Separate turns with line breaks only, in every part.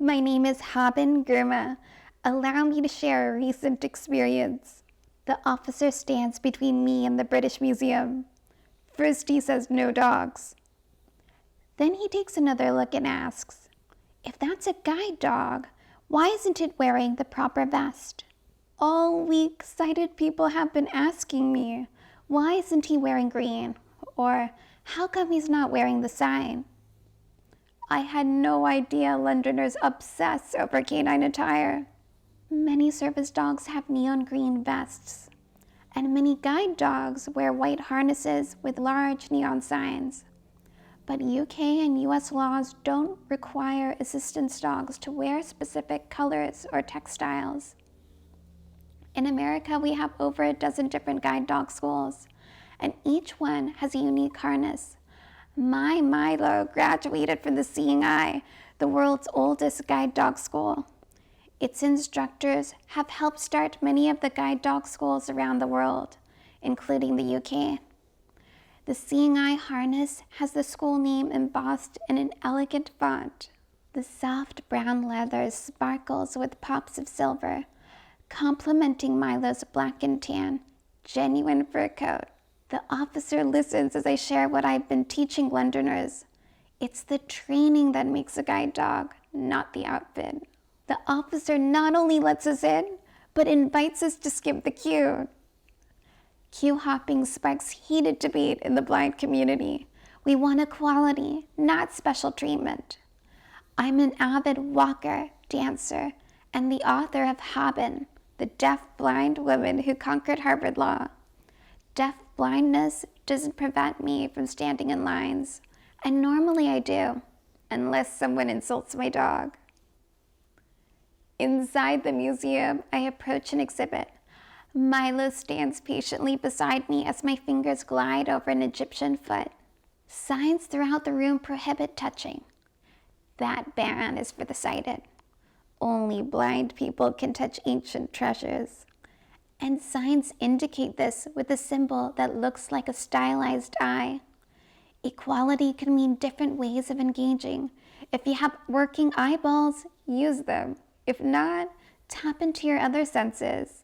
My name is Haben Girma. Allow me to share a recent experience. The officer stands between me and the British Museum. First he says no dogs. Then he takes another look and asks, if that's a guide dog, why isn't it wearing the proper vest? All week, sighted people have been asking me, why isn't he wearing green? Or, how come he's not wearing the sign? I had no idea Londoners obsess over canine attire. Many service dogs have neon green vests, and many guide dogs wear white harnesses with large neon signs. But UK and US laws don't require assistance dogs to wear specific colors or textiles. In America, we have over a dozen different guide dog schools, and each one has a unique harness. My Milo graduated from the Seeing Eye, the world's oldest guide dog school. Its instructors have helped start many of the guide dog schools around the world, including the UK. The Seeing Eye harness has the school name embossed in an elegant font. The soft brown leather sparkles with pops of silver, complementing Milo's black and tan, genuine fur coat. The officer listens as I share what I've been teaching Londoners. It's the training that makes a guide dog, not the outfit. The officer not only lets us in, but invites us to skip the queue. Queue hopping sparks heated debate in the blind community. We want equality, not special treatment. I'm an avid walker, dancer, and the author of Haben, the deaf-blind woman who conquered Harvard Law. Deaf blindness doesn't prevent me from standing in lines, and normally I do, unless someone insults my dog. Inside the museum, I approach an exhibit. Milo stands patiently beside me as my fingers glide over an Egyptian foot. Signs throughout the room prohibit touching. That ban is for the sighted. Only blind people can touch ancient treasures. And signs indicate this with a symbol that looks like a stylized eye. Equality can mean different ways of engaging. If you have working eyeballs, use them. If not, tap into your other senses.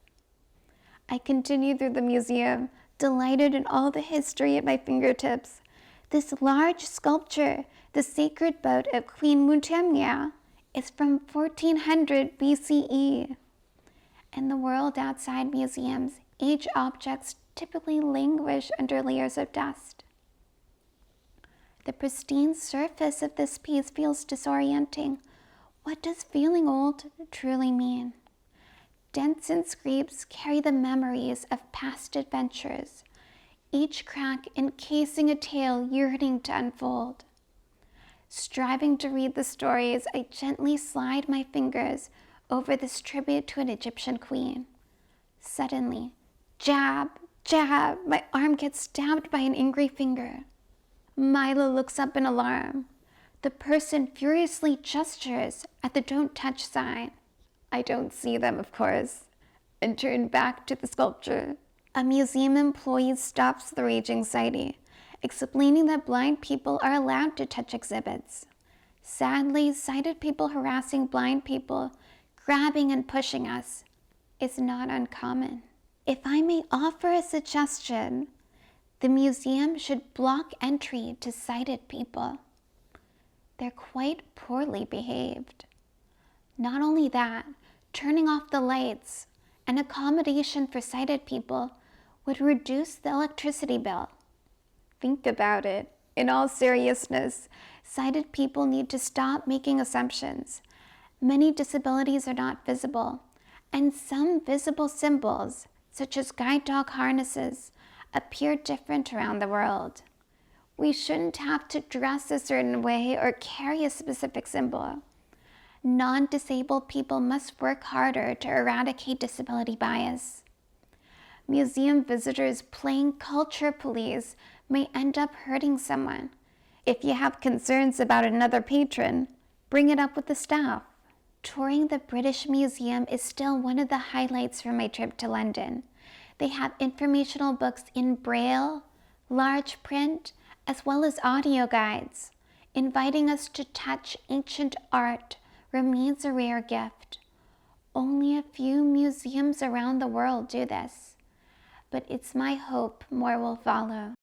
I continue through the museum, delighted in all the history at my fingertips. This large sculpture, the sacred boat of Queen Mutemnia, is from 1400 BCE. In the world outside museums, aged objects typically languish under layers of dust. The pristine surface of this piece feels disorienting. What does feeling old truly mean? Dents and scrapes carry the memories of past adventures, each crack encasing a tale yearning to unfold. Striving to read the stories, I gently slide my fingers over this tribute to an Egyptian queen. Suddenly, jab, jab, my arm gets stabbed by an angry finger. Milo looks up in alarm. The person furiously gestures at the don't touch sign. I don't see them, of course, and turn back to the sculpture. A museum employee stops the raging sighting, explaining that blind people are allowed to touch exhibits. Sadly, sighted people harassing blind people, grabbing and pushing us, is not uncommon. If I may offer a suggestion, the museum should block entry to sighted people. They're quite poorly behaved. Not only that, turning off the lights and accommodation for sighted people would reduce the electricity bill. Think about it. In all seriousness, sighted people need to stop making assumptions. Many disabilities are not visible, and some visible symbols, such as guide dog harnesses, appear different around the world. We shouldn't have to dress a certain way or carry a specific symbol. Non-disabled people must work harder to eradicate disability bias. Museum visitors playing culture police may end up hurting someone. If you have concerns about another patron, bring it up with the staff. Touring the British Museum is still one of the highlights from my trip to London. They have informational books in Braille, large print, as well as audio guides, inviting us to touch ancient art, remains a rare gift. Only a few museums around the world do this, but it's my hope more will follow.